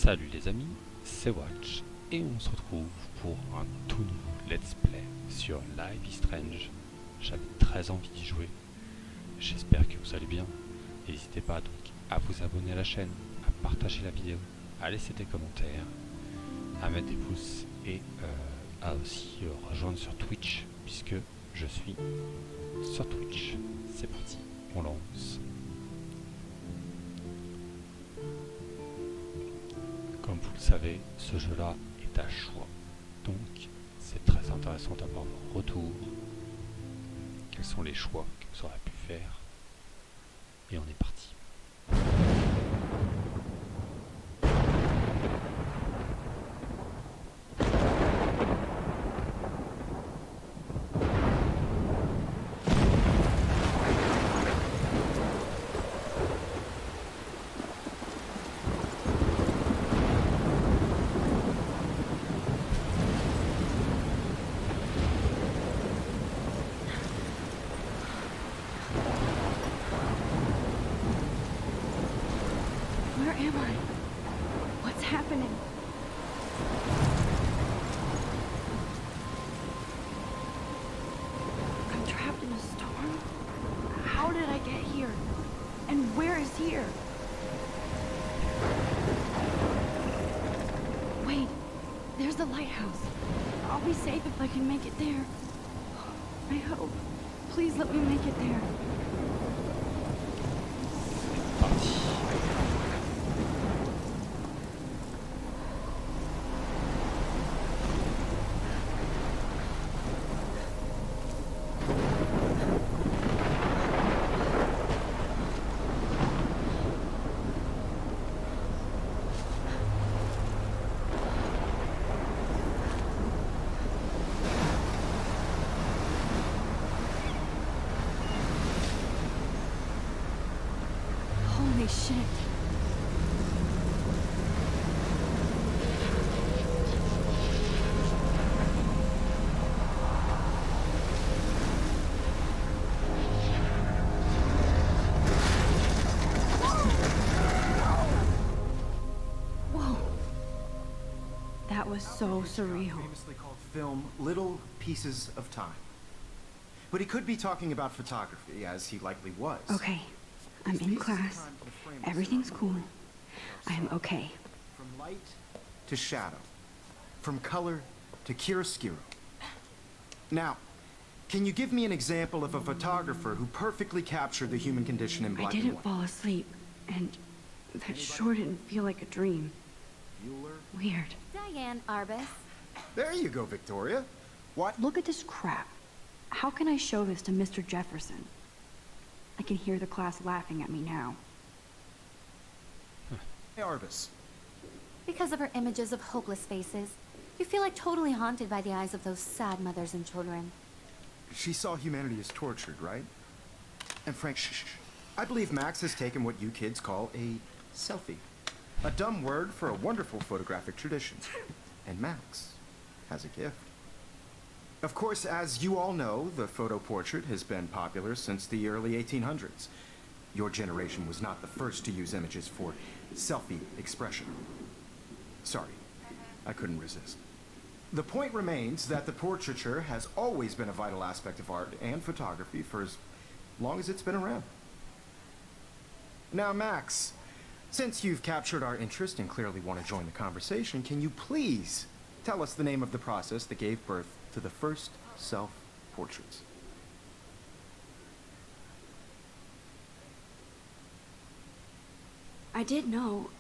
Salut les amis, c'est Watch et on se retrouve pour un tout nouveau let's play sur Life is Strange. J'avais très envie d'y jouer, j'espère que vous allez bien. N'hésitez pas donc à vous abonner à la chaîne, à partager la vidéo, à laisser des commentaires, à mettre des pouces et à aussi rejoindre sur Twitch puisque je suis sur Twitch. C'est parti, on lance. Comme vous le savez, ce jeu-là est à choix, donc c'est très intéressant d'avoir vos retours. Quels sont les choix que vous aurez pu faire? Et on est parti. Where am I? What's happening? I'm trapped in a storm? How did I get here? And where is here? Wait, there's the lighthouse. I'll be safe if I can make it there. I hope. Please let me make it there. Parti. Holy shit. Whoa. That was so surreal. Famously called film Little Pieces of Time. But he could be talking about photography, as he likely was. Okay, I'm in class. Everything's cool. I am okay. From light to shadow. From color to chiaroscuro. Now, can you give me an example of a photographer who perfectly captured the human condition in I black and didn't white? fall asleep, and that sure didn't feel like a dream. Bueller? Weird. Diane Arbus. There you go, Victoria. What? Look at this crap. How can I show this to Mr. Jefferson? I can hear the class laughing at me now. Hey, Arbus. Because of her images of hopeless faces, you feel like totally haunted by the eyes of those sad mothers and children. She saw humanity as tortured, right? And Frank, shh. I believe Max has taken what you kids call a selfie. A dumb word for a wonderful photographic tradition. And Max has a gift. Of course, as you all know, the photo portrait has been popular since the early 1800s. Your generation was not the first to use images for selfie expression. Sorry, I couldn't resist. The point remains that the portraiture has always been a vital aspect of art and photography for as long as it's been around. Now, Max, since you've captured our interest and clearly want to join the conversation, can you please tell us the name of the process that gave birth to the first self-portraits? I did know,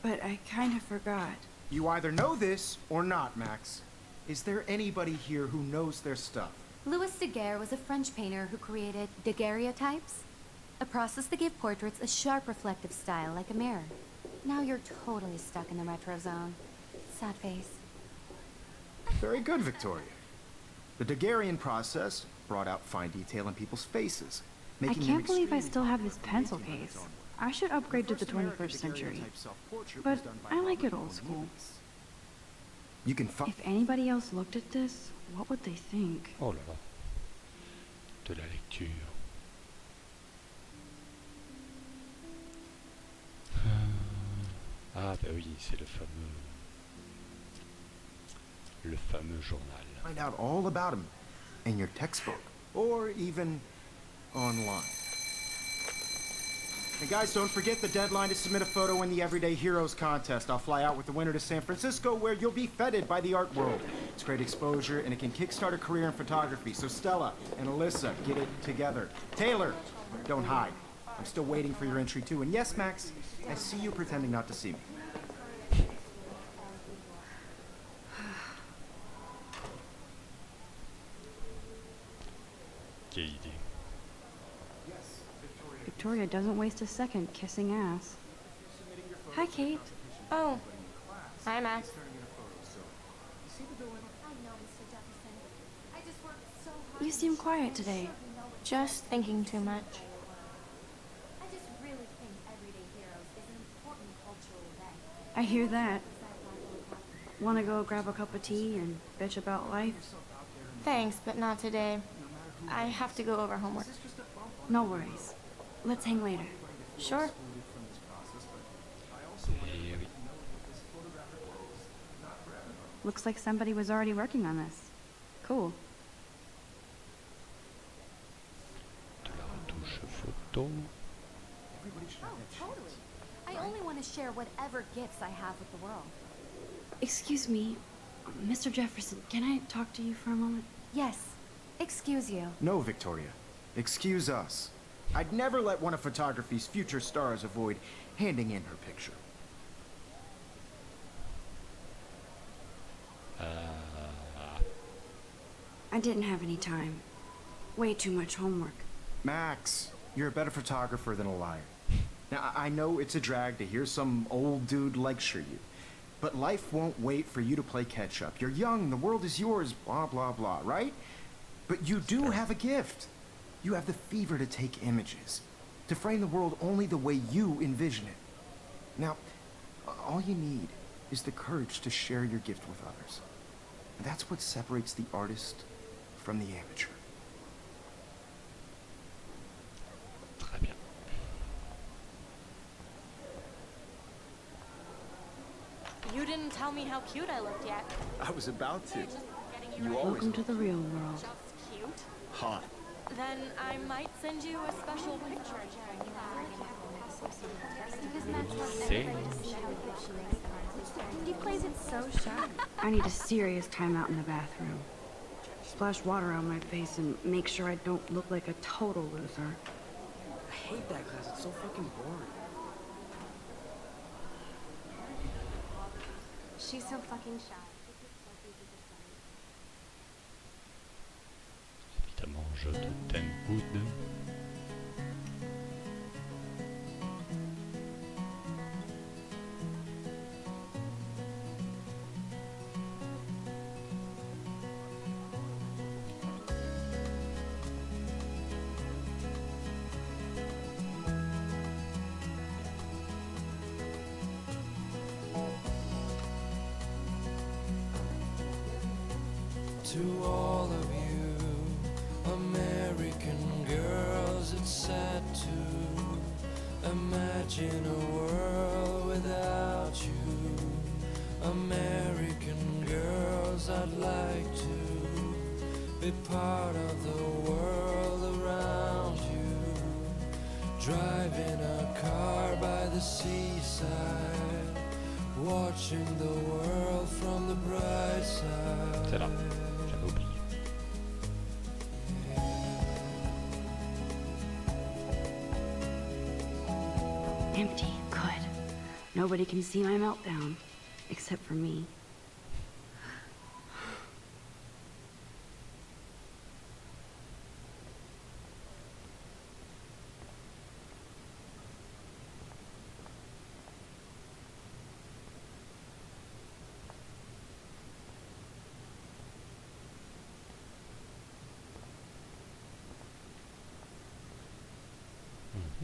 but I kind of forgot. You either know this or not, Max. Is there anybody here who knows their stuff? Louis Daguerre was a French painter who created daguerreotypes, a process that gave portraits a sharp reflective style like a mirror. Now you're totally stuck in the retro zone. Sad face. Very good, Victoria. The Daguerrean process brought out fine detail in people's faces, I making can't them believe I extremely still have this popular in the pencil 1800s case. onward. I should upgrade to the first American 21st century. daguerreotype self-portrait But was done by I like it Robert old school. Louis. You can find. If anybody else looked at this, what would they think? Oh là là. De la lecture. Ah bah oui, c'est le fameux journal. Find out all about him in your textbook or even online. And guys, don't forget the deadline to submit a photo in the Everyday Heroes contest. I'll fly out with the winner to San Francisco where you'll be feted by the art world. It's great exposure and it can kickstart a career in photography. So Stella and Alyssa, get it together. Taylor, don't hide. I'm still waiting for your entry too. And yes, Max, I see you pretending not to see me. Quelle idée. Victoria doesn't waste a second kissing ass. Hi, Kate. Oh. Hi, Max. You seem quiet today. Just thinking too much. I just really think Everyday Heroes is an important cultural event. I hear that. Want to go grab a cup of tea and bitch about life? Thanks, but not today. I have to go over homework. No worries. Let's hang later. Sure. Et oui. Looks like somebody was already working on this. Cool. De la retouche photo. Oh, totally. I only want to share whatever gifts I have with the world. Excuse me, Mr. Jefferson, can I talk to you for a moment? Yes. Excuse you. No, Victoria. Excuse us. I'd never let one of photography's future stars avoid handing in her picture. I didn't have any time. Way too much homework. Max, you're a better photographer than a liar. Now, I know it's a drag to hear some old dude lecture you, but life won't wait for you to play catch-up. You're young, the world is yours, blah, blah, blah, right? But you do have a gift. You have the fever to take images, to frame the world only the way you envision it. Now, all you need is the courage to share your gift with others. That's what separates the artist from the amateur. Très bien. You didn't tell me how cute I looked yet. I was about to. Just getting You right. always Welcome to the real world. Just cute. hot. Then I might send you a special picture. C'est He plays it so sharp. I need a serious timeout in the bathroom. Splash water on my face and make sure I don't look like a total loser. I hate that class. It's so fucking boring. She's so fucking shy. évidemment je te t'aime good. To all of you American girls, it's sad to imagine a world without you. American girls, I'd like to be part of the world around you. Driving a car by the seaside, watching the world from the bright side. C'est là, j'avais oublié. Empty. Good. Nobody can see my meltdown. Except for me.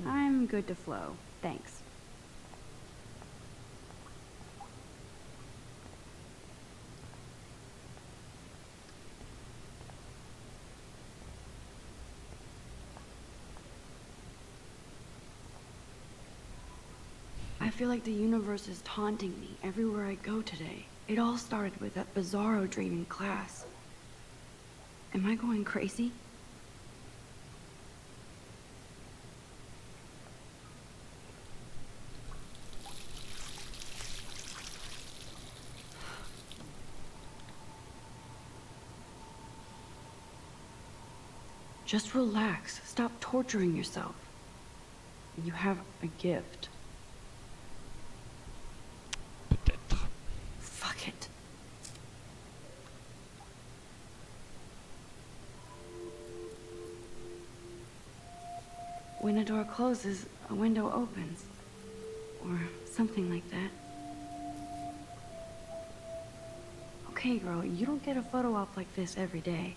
I'm good to flow. Thanks. I feel like the universe is taunting me everywhere I go today. It all started with that bizarro dream in class. Am I going crazy? Just relax. Stop torturing yourself. You have a gift. Peut-être. Fuck it. When a door closes, a window opens. Or something like that. Okay, girl, you don't get a photo op like this every day.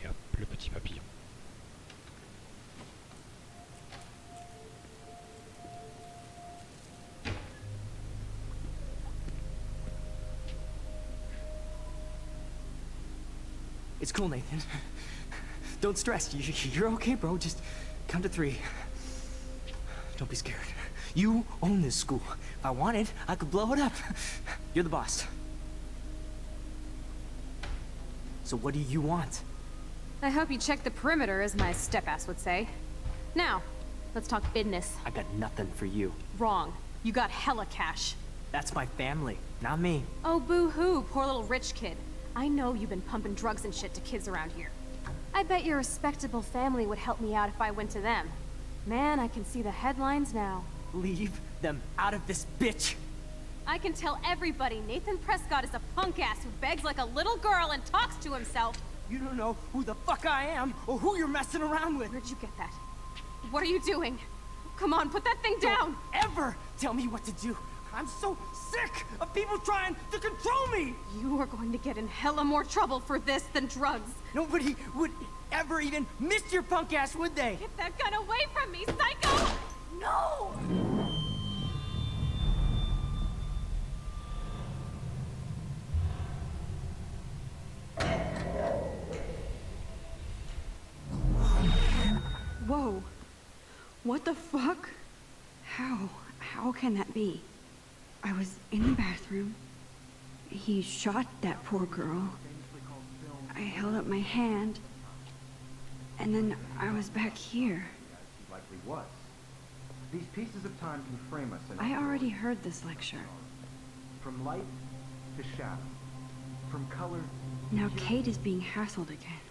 Et hop, le petit papillon. It's cool, Nathan. Don't stress. You're okay, bro. Just count to 3. Don't be scared. You own this school. If I wanted, I could blow it up. You're the boss. So what do you want? I hope you check the perimeter, as my step-ass would say. Now, let's talk business. I got nothing for you. Wrong. You got hella cash. That's my family, not me. Oh, boo-hoo, poor little rich kid. I know you've been pumping drugs and shit to kids around here. I bet your respectable family would help me out if I went to them. Man, I can see the headlines now. Leave them out of this bitch. I can tell everybody Nathan Prescott is a punk-ass who begs like a little girl and talks to himself. You don't know who the fuck I am or who you're messing around with. Where'd you get that? What are you doing? Come on, put that thing down! Don't ever tell me what to do. I'm so sick of people trying to control me! You are going to get in hella more trouble for this than drugs. Nobody would ever even miss your punk ass, would they? Get that gun away from me, psycho! No! Whoa. What the fuck? How can that be? I was in the bathroom. He shot that poor girl. I held up my hand. And then I was back here. He likely was. These pieces of time can frame us in I already heard this lecture. from light to shadow, from color. Now Kate is being hassled again.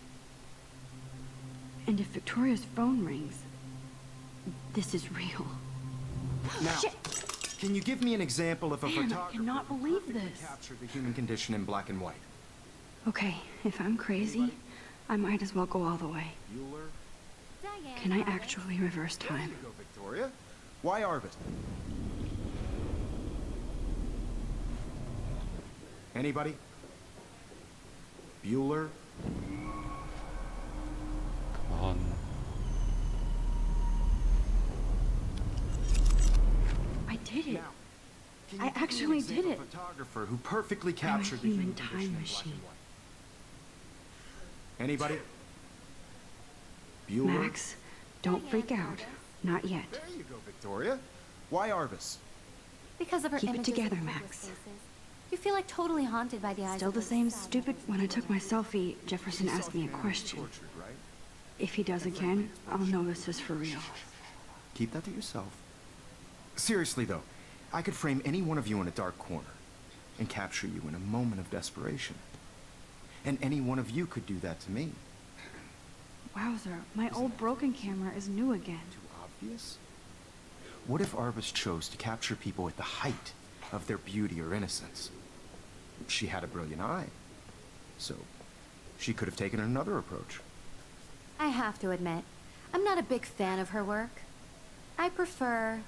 And if Victoria's phone rings, this is real. Now, Shit! can you give me an example of a Man, I photographer cannot who believe perfectly this. captured the human condition in black and white? Okay, if I'm crazy, I might as well go all the way. Bueller? Can I actually reverse There time? you go, Victoria. Why Arbit? Anybody? Bueller? Come on. I did it. Now, can you I give me an actually did example it. of a photographer who perfectly I'm a captured the human human condition time in black machine. and white? Anybody? Bueller? Max, don't freak out. Not yet. There you go, Victoria. Why Arbus? Because of her Keep it images together, of hopeless Max. faces. You feel like totally haunted by the eyes Still of the those same sad stupid. faces. When I took my selfie, Jefferson You saw asked me a humanity question. tortured, right? If he does again, I'll know this is for real. Keep that to yourself. Seriously, though, I could frame any one of you in a dark corner and capture you in a moment of desperation. And any one of you could do that to me. Wowzer, my old broken camera is new again. Too obvious? What if Arbus chose to capture people at the height of their beauty or innocence? She had a brilliant eye, so she could have taken another approach. I have to admit, I'm not a big fan of her work. I prefer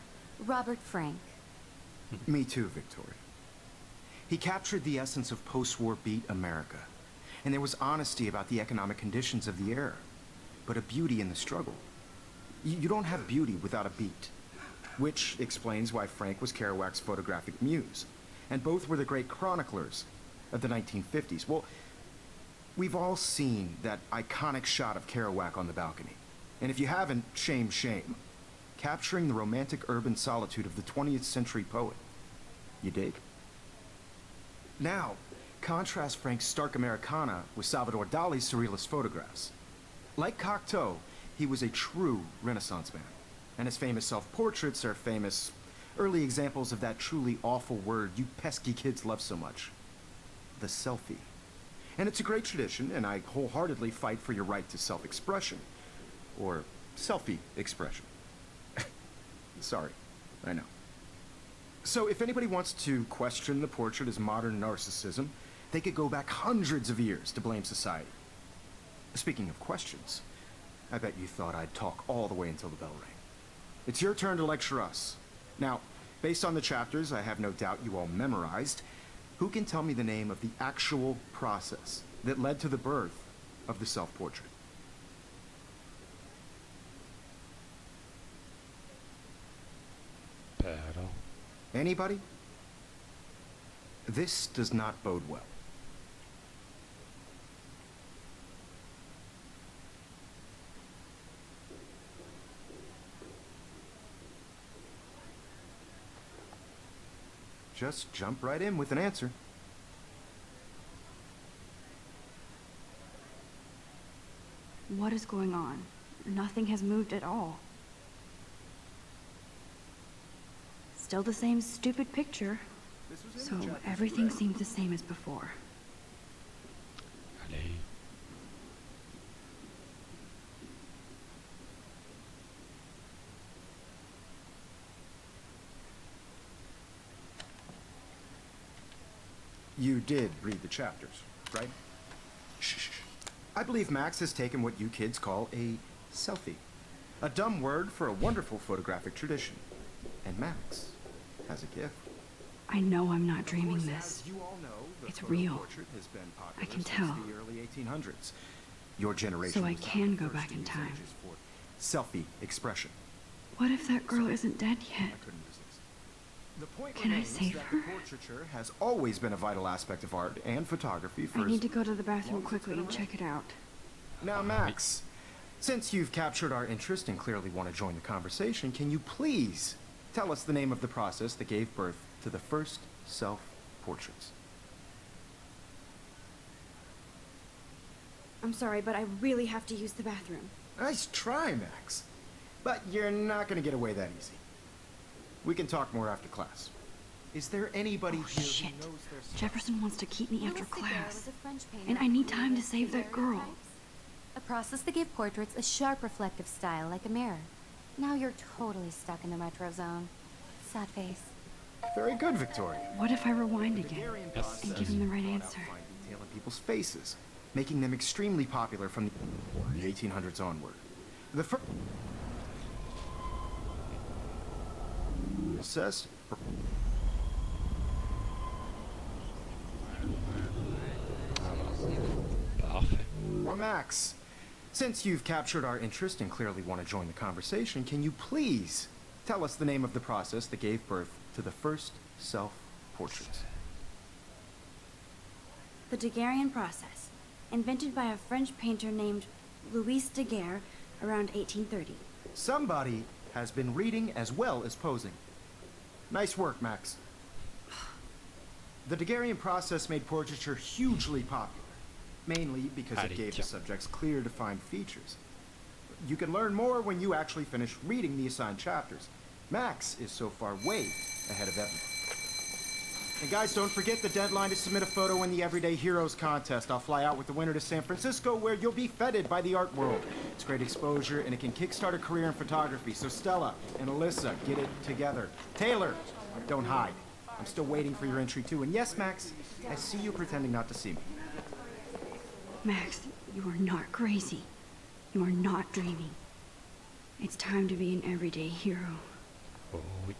Robert Frank. Me too, Victoria. He captured the essence of post-war beat America, and there was honesty about the economic conditions of the era, but a beauty in the struggle. You don't have beauty without a beat, which explains why Frank was Kerouac's photographic muse. and both were the great chroniclers of the 1950s. Well, we've all seen that iconic shot of Kerouac on the balcony. And if you haven't, shame, shame. Capturing the romantic urban solitude of the 20th century poet. You dig? Now, contrast Frank's stark Americana with Salvador Dali's surrealist photographs. Like Cocteau, he was a true Renaissance man, and his famous self-portraits are famous early examples of that truly awful word you pesky kids love so much. The selfie. And it's a great tradition, and I wholeheartedly fight for your right to self-expression. Or selfie expression. Sorry, I know. So if anybody wants to question the portrait as modern narcissism, they could go back hundreds of years to blame society. Speaking of questions, I bet you thought I'd talk all the way until the bell rang. It's your turn to lecture us. Now, based on the chapters I have no doubt you all memorized, who can tell me the name of the actual process that led to the birth of the self-portrait? Pero... Anybody? This does not bode well. Just jump right in with an answer. What is going on? Nothing has moved at all. Still the same stupid picture. So everything seems the same as before. Allez. You did read the chapters, right? Shh. I believe Max has taken what you kids call a selfie. A dumb word for a wonderful photographic tradition. And Max has a gift. I know I'm not dreaming Of course, this. as you all know, the It's photo real. portrait has been popular I can since tell. the early 1800s. Your generation So I was not can the go first back to in use time. images for selfie expression. What if that girl isn't dead yet? I couldn't resist. The point Can I remains save that her? the portraiture has always been a vital aspect of art and photography for I as need to go to the bathroom long as it's quickly been and around. check it out. Now, Max, since you've captured our interest and clearly want to join the conversation, can you please tell us the name of the process that gave birth to the first self-portraits? I'm sorry, but I really have to use the bathroom. Nice try, Max. But you're not going to get away that easy. We can talk more after class. Is there anybody Oh, here shit. who knows their stuff? Jefferson wants to keep me after Louis Daguerre class. was a French painter And I who need time to created save that girl. daguerreotypes, a process that gave portraits a sharp reflective style like a mirror. Now you're totally stuck in the retro zone. Sad face. Very good, Victoria. What if I rewind The again? Daguerrean Yes. process And give him the right brought out answer. fine detail in people's faces, making them extremely popular from the 1800s onward. The first process. Parfait. Max, since you've captured our interest and clearly want to join the conversation, can you please tell us the name of the process that gave birth to the first self-portraits? The Daguerrean process, invented by a French painter named Louis Daguerre around 1830. Somebody has been reading as well as posing. Nice work, Max. The Daguerrean process made portraiture hugely popular, mainly because it Allez, gave the tiens. subjects clear, defined features. You can learn more when you actually finish reading the assigned chapters. Max is so far way ahead of everyone. And guys, don't forget the deadline to submit a photo in the Everyday Heroes contest. I'll fly out with the winner to San Francisco, where you'll be feted by the art world. It's great exposure, and it can kickstart a career in photography. So Stella and Alyssa, get it together. Taylor, don't hide. I'm still waiting for your entry too. And yes, Max, I see you pretending not to see me. Max, you are not crazy. You are not dreaming. It's time to be an everyday hero. Oh oui.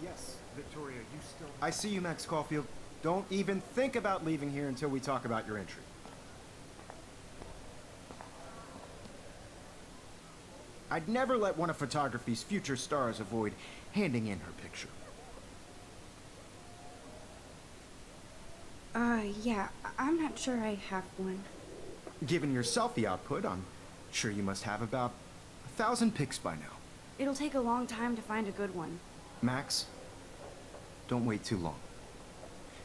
Yes, Victoria, you still... I see you, Max Caulfield. Don't even think about leaving here until we talk about your entry. I'd never let one of photography's future stars avoid handing in her picture. Yeah, I'm not sure I have one. Given your selfie output, I'm sure you must have about 1,000 pics by now. It'll take a long time to find a good one. Max, don't wait too long.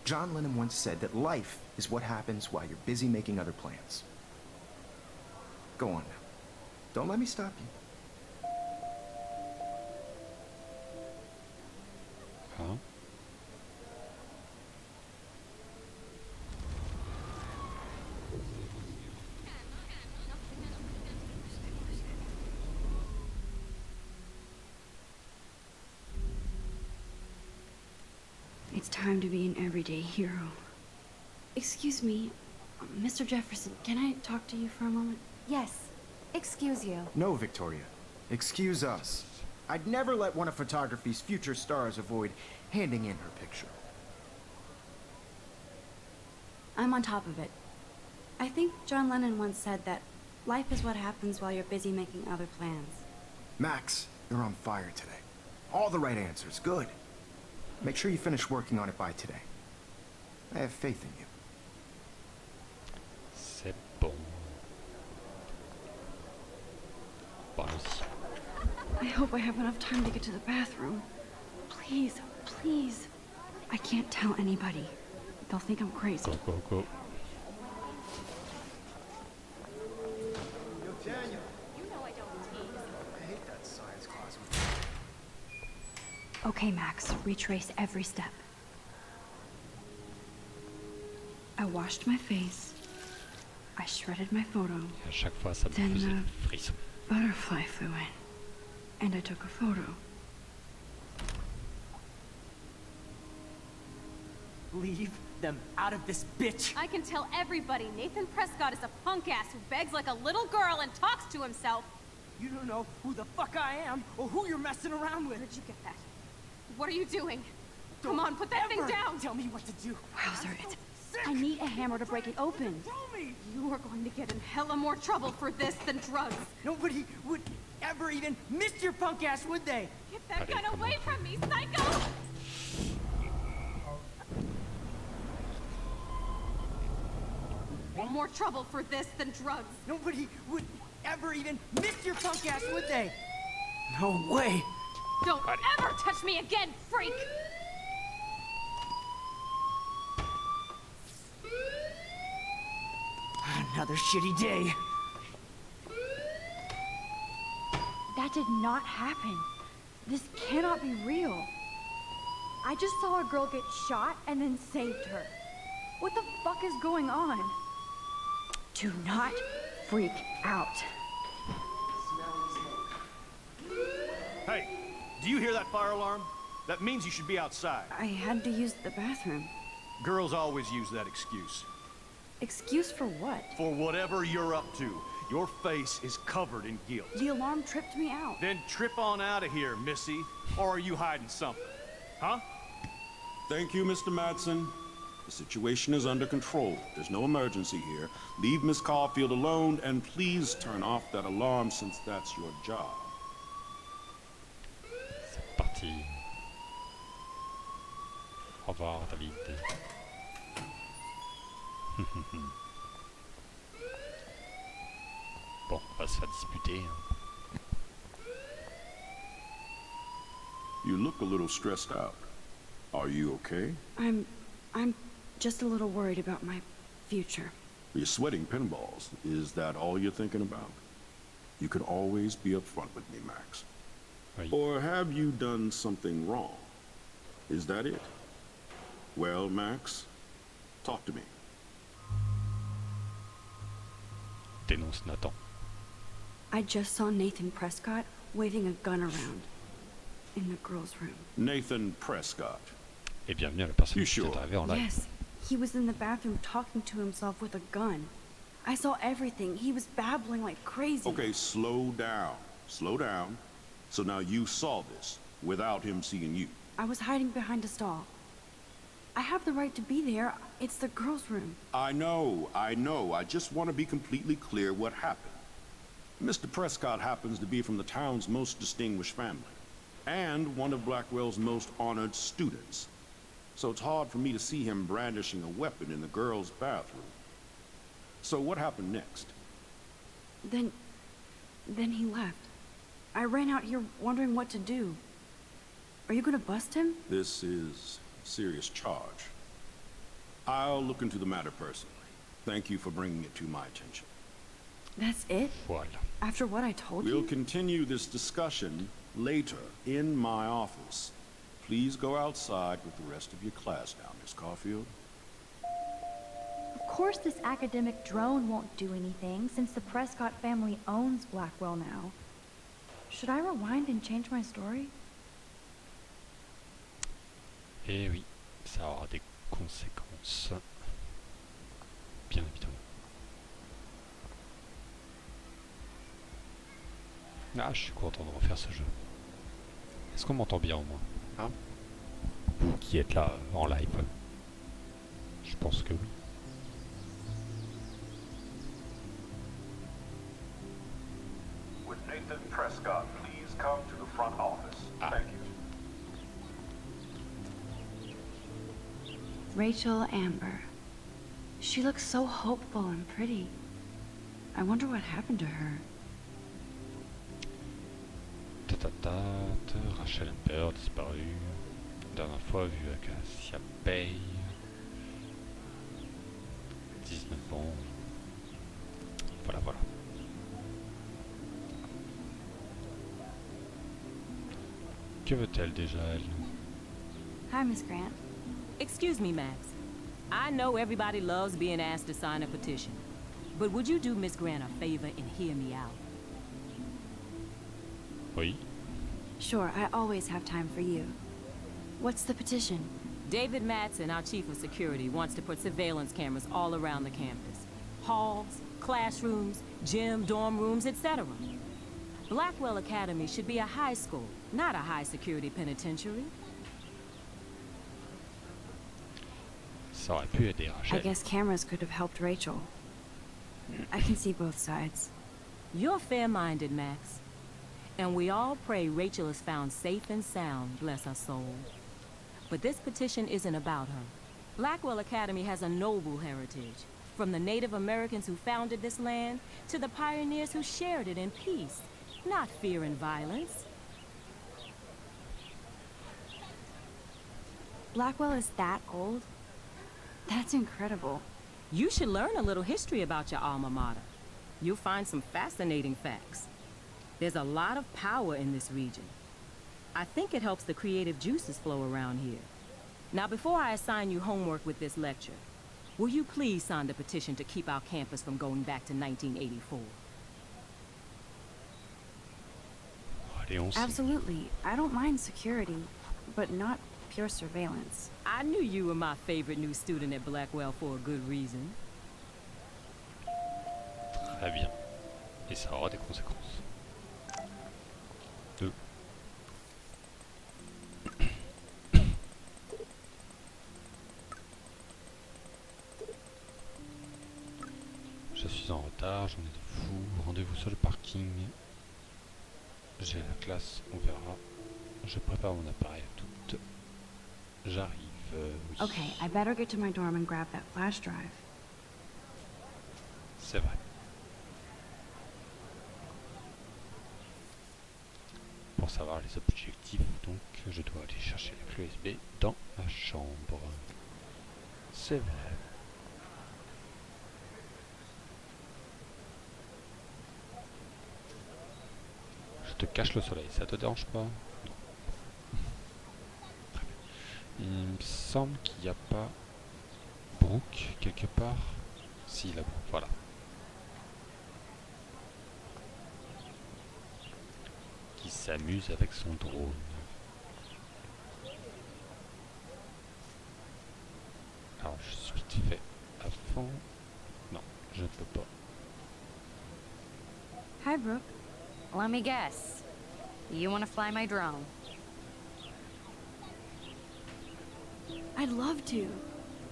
John Lennon once said that life is what happens while you're busy making other plans. Go on now. Don't let me stop you. Hein? It's time to be an everyday hero. Excuse me, Mr. Jefferson, can I talk to you for a moment? Yes. Excuse you. No, Victoria. Excuse us. I'd never let one of photography's future stars avoid handing in her picture. I'm on top of it. I think John Lennon once said that life is what happens while you're busy making other plans. Max, you're on fire today. All the right answers. Good. Make sure you finish working on it by today. I have faith in you. C'est bon. Bon, allons-y. I hope I have enough time to get to the bathroom. Please, please. I can't tell anybody. They'll think I'm crazy. Go, go, go. Yo, Daniel. I hate that science class with you. Okay, Max, retrace every step. I washed my face. I shredded my photo. Et à chaque fois, ça me Then faisait the des frissons. butterfly flew in, and I took a photo. Leave them out of this bitch. I can tell everybody Nathan Prescott is a punk ass who begs like a little girl and talks to himself. You don't know who the fuck I am or who you're messing around with. Where'd you get that? What are you doing? Come on, put that thing Ever down! Tell me what to do. Wowzer, it's... I need a hammer to break it open. Throw me. You are going to get in hella more trouble for this than drugs. Nobody would ever even miss your punk ass, would they? Get that Allez, gun come away on. from me, psycho! More trouble for this than drugs. Nobody would ever even miss your punk ass, would they? No way. Don't ever touch me again, freak! Another shitty day. That did not happen. This cannot be real. I just saw a girl get shot and then saved her. What the fuck is going on? Do not freak out. Hey, do you hear that fire alarm? That means you should be outside. I had to use the bathroom. Girls always use that excuse. Excuse for what? For whatever you're up to, your face is covered in guilt. The alarm tripped me out. Then trip on out of here, Missy. Or are you hiding something? Huh? Thank you, Mr. Madsen. The situation is under control. There's no emergency here. Leave Miss Caulfield alone, and please turn off that alarm since that's your job. C'est parti. Au revoir, David. Bon, on va se faire disputer. Hein. You look a little stressed out. Are you okay? I'm just a little worried about my future. You're sweating pinballs. Is that all you're thinking about? You can always be upfront with me, Max. Oui. Or have you done something wrong? Is that it? Well, Max, talk to me. Dénonce Nathan. I just saw Nathan Prescott waving a gun around in the girls' room. Nathan Prescott. Et bienvenue à la personne You qui est sure? arrivée en live. Yes, he was in the bathroom talking to himself with a gun. I saw everything. He was babbling like crazy. Okay, slow down. Slow down. So now you saw this without him seeing you. I was hiding behind a stall. I have the right to be there. It's the girls' room. I know. I just want to be completely clear what happened. Mr. Prescott happens to be from the town's most distinguished family, and one of Blackwell's most honored students. so it's hard for me to see him brandishing a weapon in the girls' bathroom. So what happened next? Then he left. I ran out here wondering what to do. Are you gonna bust him? This is a serious charge. I'll look into the matter personally. Thank you for bringing it to my attention. That's it? Voilà. After what I told We'll you? continue this discussion later in my office. Please go outside with the rest of your class now, Miss Caulfield. Of course this academic drone won't do anything, since the Prescott family owns Blackwell now. Should I rewind and change my story? Et oui, ça aura des conséquences. Bien évidemment. Ah, je suis content de refaire ce jeu. Est-ce qu'on m'entend bien au moins, hein? Vous qui êtes là en live. Je pense que oui. Would Nathan Prescott please come to the front office? Thank you. Rachel Amber. She looks so hopeful and pretty. I wonder what happened to her. Rachel Amber disparue. Dernière fois vue à Cassia Bay. 19 ans. Voilà, voilà. Que veut-elle déjà, elle? Hi, Miss Grant. Excuse me, Max. I know everybody loves being asked to sign a petition. But would you do Miss Grant a favor and hear me out? Oui. Sure, I always have time for you. What's the petition? David Matson, our chief of security, wants to put surveillance cameras all around the campus. Halls, classrooms, gym, dorm rooms, etc. Blackwell Academy should be a high school, not a high-security penitentiary. Ça aurait pu aider Rachel. I guess cameras could have helped Rachel. I can see both sides. You're fair-minded, Max. And we all pray Rachel is found safe and sound, bless her soul. But this petition isn't about her. Blackwell Academy has a noble heritage, from the Native Americans who founded this land to the pioneers who shared it in peace, not fear and violence. Blackwell is that old? That's incredible. You should learn a little history about your alma mater. You'll find some fascinating facts. There's a lot of power in this region. I think it helps the creative juices flow around here. Now, before I assign you homework with this lecture, will you please sign the petition to keep our campus from going back to 1984? Allez, on signe. Absolutely. I don't mind security, but not pure surveillance. I knew you were my favorite new student at Blackwell for a good reason. Très bien. Et ça aura des conséquences. 2. Je suis en retard, j'en ai de fou. Rendez-vous sur le parking. J'ai la classe, on verra. Je prépare mon appareil à toute. J'arrive. Oui. Okay, I better get to my dorm and grab that flash drive. C'est vrai. Pour savoir les objectifs, donc, je dois aller chercher la clé USB dans ma chambre. C'est vrai. Je te cache le soleil, ça te dérange pas? Non. Très bien. Il me semble qu'il n'y a pas Brooke quelque part. Si, là-bas, voilà. Qui s'amuse avec son drone. Alors, je suis vite fait avant. Non, je ne peux pas. Hi, Brooke. Let me guess. You want to fly my drone? I'd love to.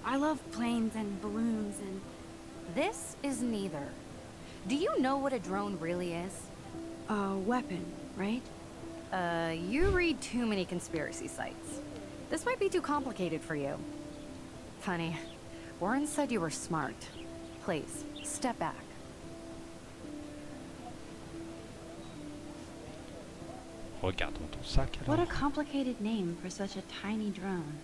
I love planes and balloons and... This is neither. Do you know what a drone really is? a weapon, right? You read too many conspiracy sites. This might be too complicated for you. Funny. Warren said you were smart. Please, step back. Regardons ton sac alors. What a complicated name for such a tiny drone.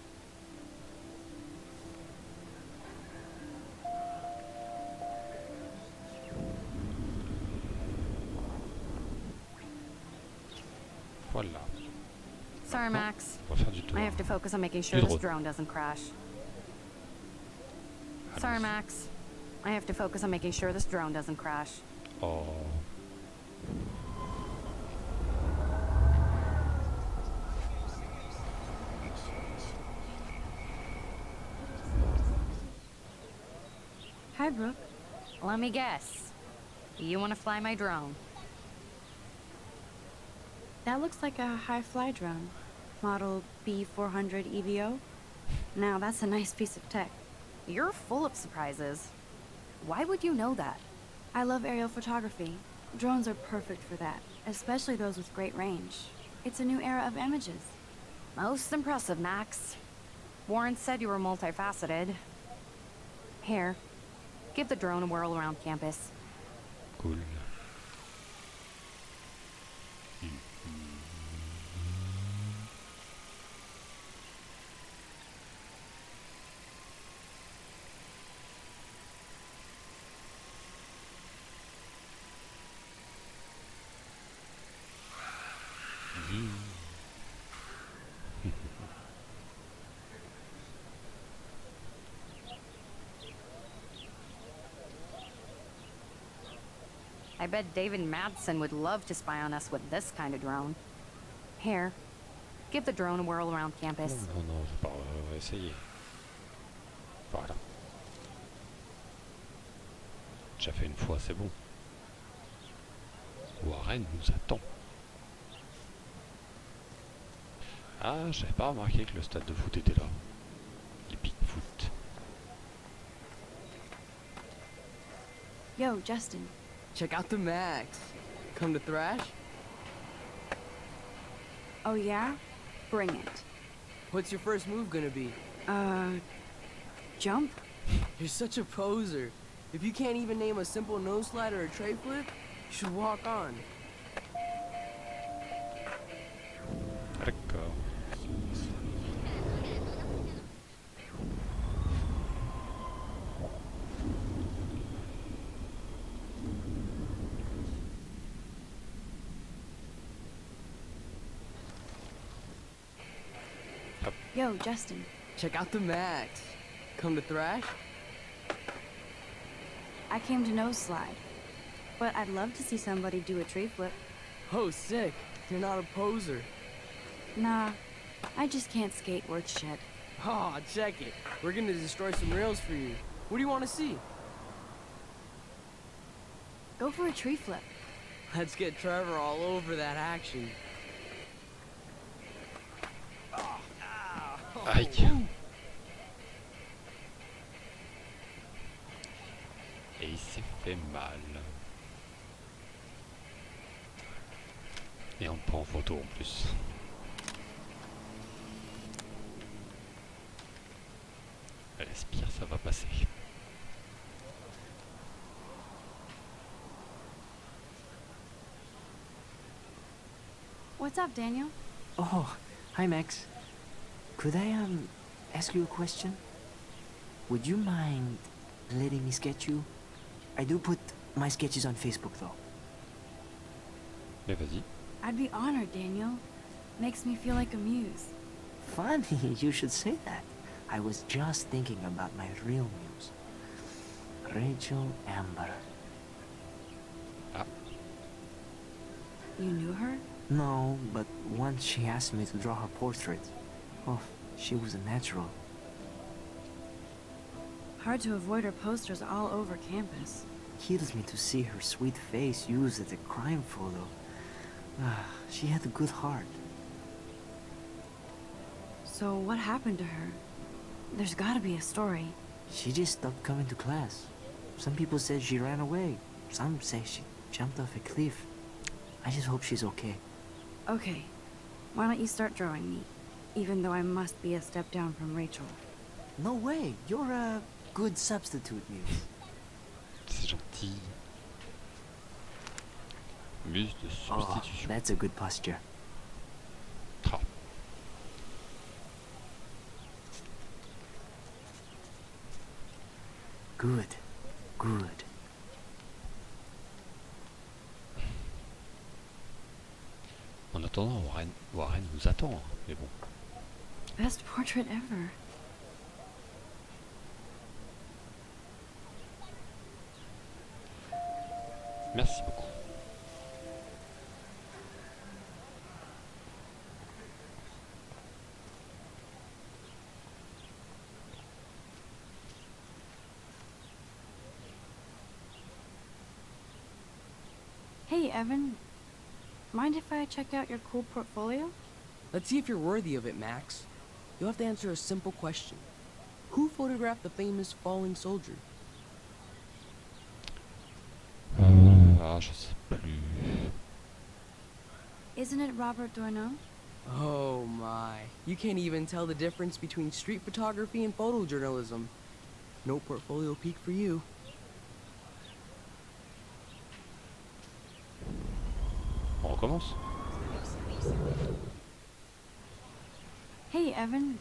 Voilà. Sorry, Max. On va faire du I have to focus on making sure this drone. drone doesn't crash. Sorry, Max. I have to focus on making sure this drone doesn't crash. Oh. Hi, Brooke. Let me guess. You want to fly my drone? That looks like a high-fly drone. Model B400 EVO. Now, that's a nice piece of tech. You're full of surprises. Why would you know that? I love aerial photography. Drones are perfect for that, especially those with great range. It's a new era of images. Most impressive, Max. Warren said you were multifaceted. Here, give the drone a whirl around campus. Cool. I bet David Madsen would love to spy on us with this kind of drone. Here, give the drone a whirl around campus. Non, non, je vais pas essayer. Voilà. Déjà fait une fois, c'est bon. Warren nous attend. Ah, j'avais pas remarqué que le stade de foot était là. Les Bigfoot. Yo, Justin. Check out the Max. Come to thrash? Oh, yeah? Bring it. What's your first move gonna be? Jump? You're such a poser. If you can't even name a simple nose slide or a tray flip, you should walk on. D'accord. Yo, Justin. Check out the Max. Come to thrash? I came to nose slide. But I'd love to see somebody do a tree flip. Oh, sick. You're not a poser. Nah, I just can't skate worth shit. Oh, check it. We're gonna destroy some rails for you. What do you want to see? Go for a tree flip. Let's get Trevor all over that action. Aïe. Et il s'est fait mal. Et on prend en photo en plus. Respire, ça va passer. What's up, Daniel? Oh, hi, Max. Could I, ask you a question? Would you mind letting me sketch you? I do put my sketches on Facebook, though. Mais vas-y. I'd be honored, Daniel. Makes me feel like a muse. Funny, you should say that. I was just thinking about my real muse. Rachel Amber. Ah. You knew her? No, but once she asked me to draw her portrait. Oh, she was a natural. Hard to avoid her posters all over campus. Kills me to see her sweet face used as a crime photo. Ah, she had a good heart. So what happened to her? There's gotta be a story. She just stopped coming to class. Some people said she ran away. Some say she jumped off a cliff. I just hope she's okay. Okay, why don't you start drawing me? even though I must be a step down from Rachel. No way. You're a good substitute, Muse. C'est gentil. Muse de Oh, substitution. that's a good posture. Ah. Good. Good. En attendant, Warren nous attend, hein, mais bon. Best portrait ever. Merci beaucoup. Hey, Evan. Mind if I check out your cool portfolio? Let's see if you're worthy of it, Max. You'll have to answer a simple question. Who photographed the famous falling soldier? Je sais plus. Isn't it Robert Doisneau? Oh my. You can't even tell the difference between street photography and photojournalism. No portfolio peak for you. On recommence. Hey, Evan.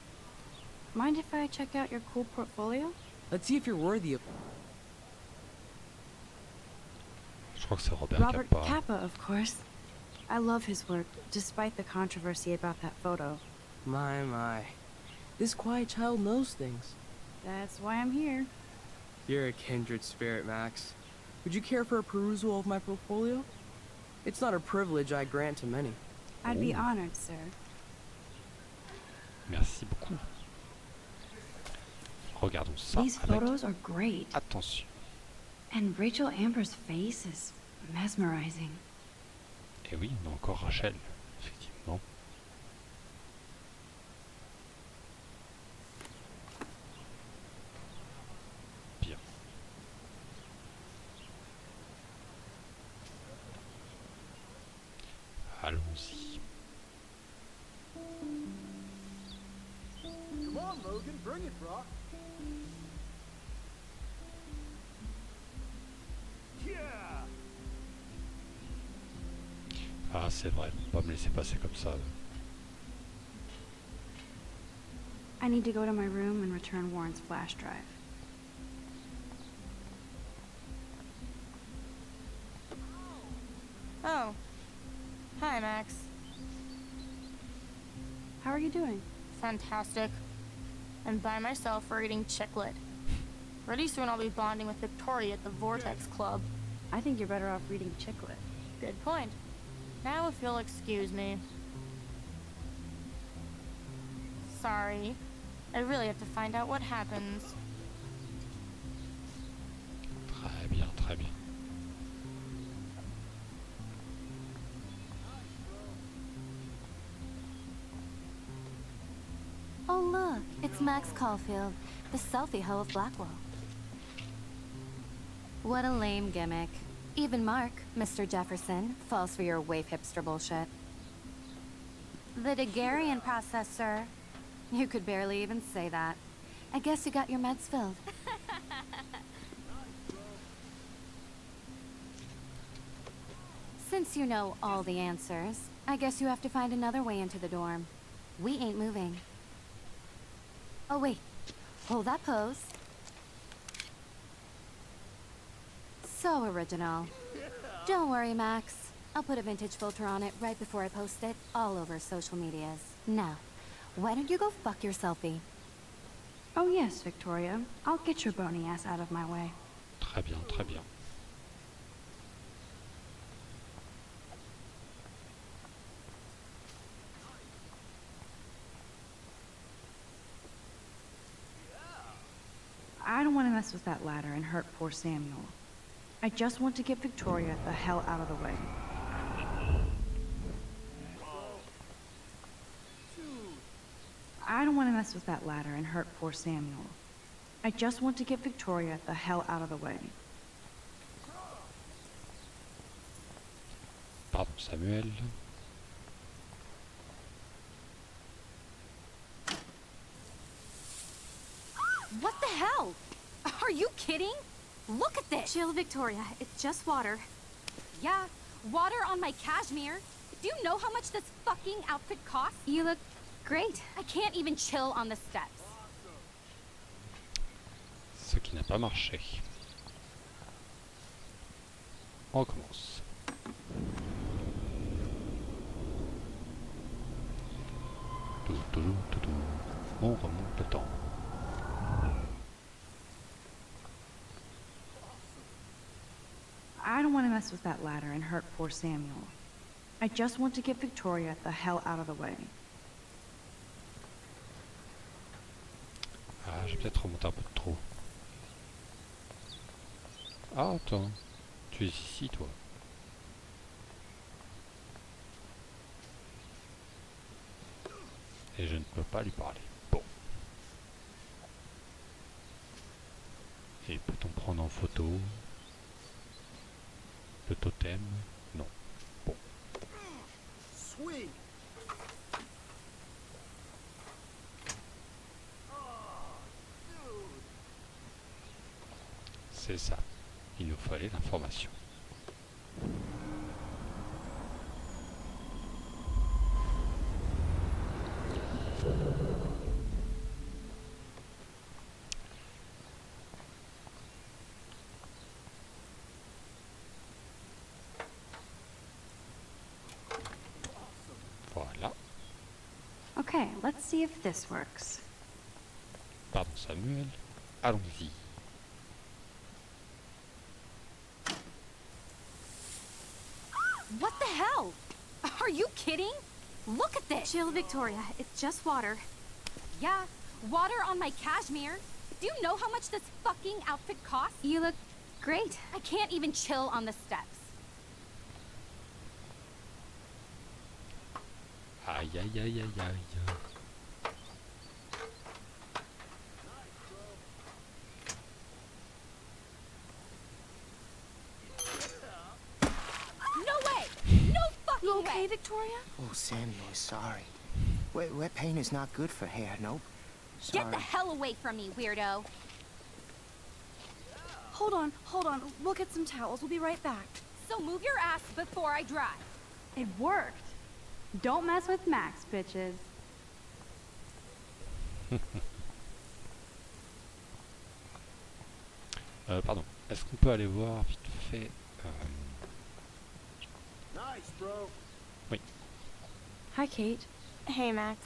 Mind if I check out your cool portfolio? Let's see if you're worthy of... Je crois que c'est Robert Robert Capa. Capa, of course. I love his work, despite the controversy about that photo. My. This quiet child knows things. That's why I'm here. You're a kindred spirit, Max. Would you care for a perusal of my portfolio? It's not a privilege I grant to many. I'd be honored, sir. Merci beaucoup. Regardons ça. These avec photos are great. attention. And Rachel Amber's face is mesmerizing. Et oui, on a encore Rachel, effectivement. Bien. Allons-y. Come on, Logan, bring it, Brock. Yeah. Ah, c'est vrai, pas me laisser passer comme ça. I need to go to my room and return Warren's flash drive. Oh. Hi, Max. How are you doing? Fantastic. And by myself reading Chicklet. Pretty soon I'll be bonding with Victoria at the Vortex Club. I think you're better off reading Chicklet. Good point. Now if you'll excuse me. Sorry. I really have to find out what happens. Très bien, très bien. Oh look, it's Max Caulfield, the selfie hoe of Blackwell. What a lame gimmick. Even Mark, Mr. Jefferson, falls for your wave hipster bullshit. The Daguerrean process, sir. You could barely even say that. I guess you got your meds filled. Since you know all the answers, I guess you have to find another way into the dorm. We ain't moving. Oh wait, hold that pose. So original. Don't worry, Max. I'll put a vintage filter on it right before I post it all over social medias. Now, why don't you go fuck your selfie? Oh yes, Victoria. I'll get your bony ass out of my way. Très bien, très bien. I don't want to mess with that ladder and hurt poor Samuel. I just want to get Victoria the hell out of the way. I don't want to mess with that ladder and hurt poor Samuel. I just want to get Victoria the hell out of the way. Pardon, Samuel. Are you kidding? Look at this! Chill, Victoria. It's just water. Yeah, water on my cashmere. Do you know how much this fucking outfit costs? You look great. I can't even chill on the steps. Ce qui n'a pas marché. On recommence. On remonte le temps. I don't want to mess with that ladder and hurt poor Samuel. I just want to get Victoria the hell out of the way. Ah, j'ai peut-être remonté un peu trop. Ah, attends. Tu es ici, toi. Et je ne peux pas lui parler. Bon. Et peut-on prendre en photo le totem? Non. Bon. Sweet. C'est ça. Il nous fallait l'information. Voilà. Okay, let's see if this works. Pardon Samuel. Allons-y. What the hell? Are you kidding? Look at this! Chill, Victoria. It's just water. Yeah, water on my cashmere. Do you know how much this fucking outfit costs? You look great. I can't even chill on the steps. Aïe aïe aïe aïe aïe. No way! No fucking You okay, way! Victoria? Oh, Samuel, sorry. Wet paint is not good for hair, nope. Sorry. Get the hell away from me, weirdo! Hold on. We'll get some towels. We'll be right back. So move your ass before I drive. It worked. Don't mess with Max, bitches. Pardon. Est-ce qu'on peut aller voir vite fait Nice, bro. Oui. Hi, Kate. Hey, Max.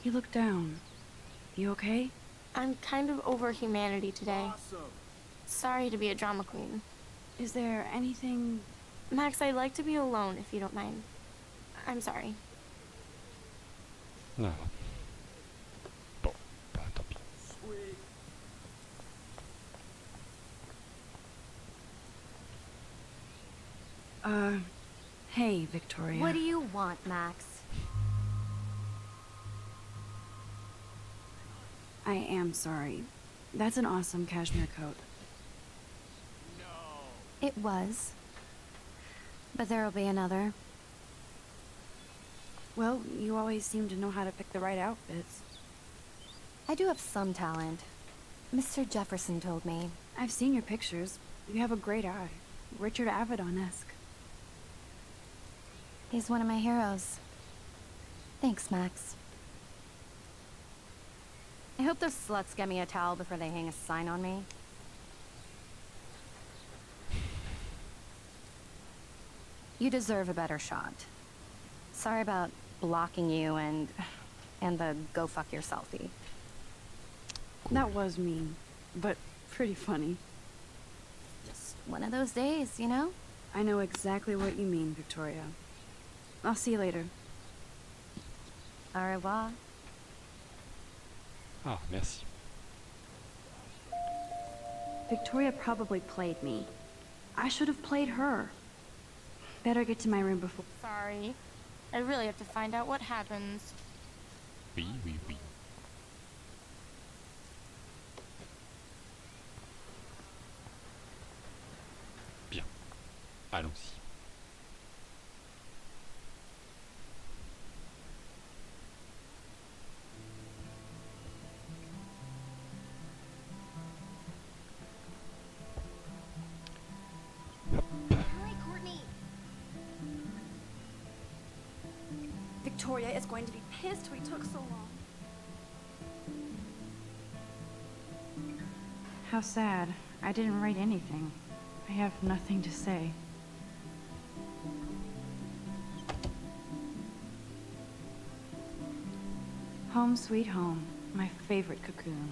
You look down. You okay? I'm kind of over humanity today. Awesome. Sorry to be a drama queen. Is there anything... Max, I'd like to be alone if you don't mind. I'm sorry. Non. Bon, bah tant pis. Sweet. Hey, Victoria. What do you want, Max? I am sorry. That's an awesome cashmere coat. It was. But there'll be another. Well, you always seem to know how to pick the right outfits. I do have some talent. Mr. Jefferson told me. I've seen your pictures. You have a great eye. Richard Avedon-esque. He's one of my heroes. Thanks, Max. I hope those sluts get me a towel before they hang a sign on me. You deserve a better shot. Sorry about blocking you and the go fuck your selfie. That was mean, but pretty funny. Just one of those days, you know? I know exactly what you mean, Victoria. I'll see you later. Au revoir. Ah, merci. Victoria probably played me. I should have played her. Better get to my room before... Sorry. I really have to find out what happens. Oui, oui, oui. Bien. Allons-y. Victoria is going to be pissed we took so long. How sad. I didn't write anything. I have nothing to say. Home sweet home. My favorite cocoon.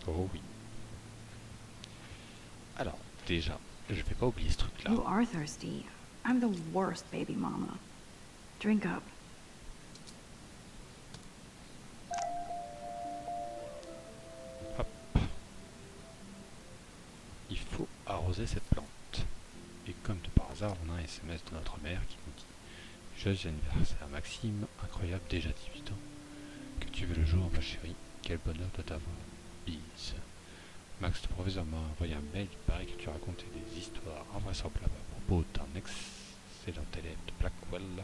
Oh oui. Alors, déjà, je vais pas oublier ce truc-là. You are thirsty. I'm the worst baby mama. Drink up. Hop. Il faut arroser cette plante. Et comme de par hasard, on a un SMS de notre mère qui nous dit: joyeux anniversaire Maxime, incroyable, déjà 18 ans. Que tu veux le jour, ma chérie. Quel bonheur de t'avoir. Bis. Max, le professeur m'a envoyé un mail. Il paraît que tu racontais des histoires invraisemblables à propos d'un excellent élève de Blackwell.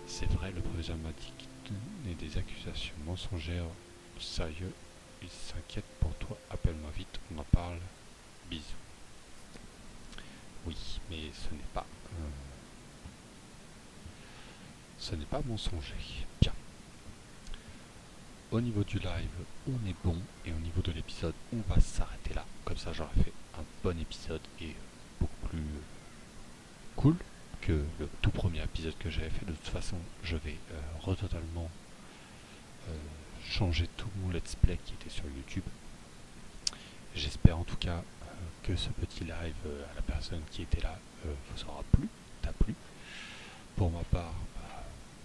C'est vrai, le professeur m'a dit qu'il tenait des accusations mensongères. Sérieux, il s'inquiète pour toi. Appelle-moi vite, on en parle. Bisous. Oui, mais ce n'est pas mensonger. Bien. Au niveau du live, on est bon, et au niveau de l'épisode, on va s'arrêter là. Comme ça, j'aurai fait un bon épisode et beaucoup plus cool que le tout premier épisode que j'avais fait. De toute façon, je vais totalement changer tout mon let's play qui était sur YouTube. J'espère en tout cas que ce petit live à la personne qui était là vous aura plu, t'a plu. Pour ma part,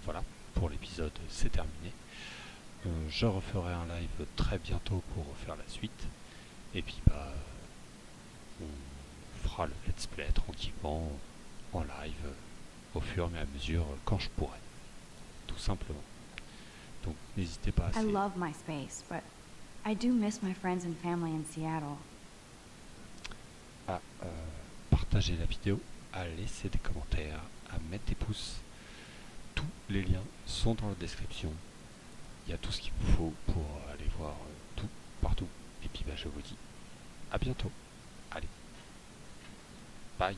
voilà, pour l'épisode, c'est terminé. Je referai un live très bientôt pour faire la suite. Et puis on fera le let's play tranquillement en live au fur et à mesure quand je pourrai. Tout simplement. Donc n'hésitez pas I love my space, but I do miss my friends and family in Seattle. à partager la vidéo, à laisser des commentaires, à mettre des pouces. Tous les liens sont dans la description. Il y a tout ce qu'il vous faut pour aller voir tout, partout. Et puis je vous dis à bientôt. Allez, bye.